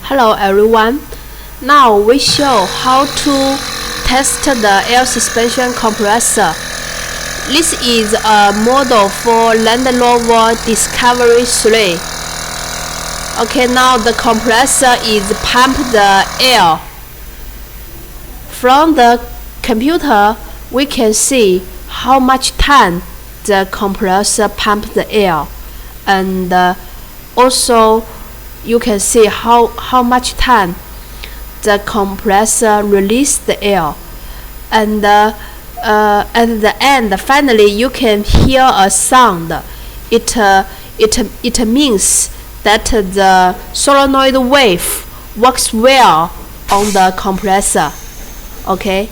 Hello everyone. Now we show how to test the air suspension compressor. This is a model for Land Rover Discovery 3. Okay, now the compressor is pump the air. From the computer, we can see how much time the compressor pump the air, and also you can see how much time the compressor release the air, and at the end finally you can hear a sound. It means that the solenoid wave works well on the compressor. Okay.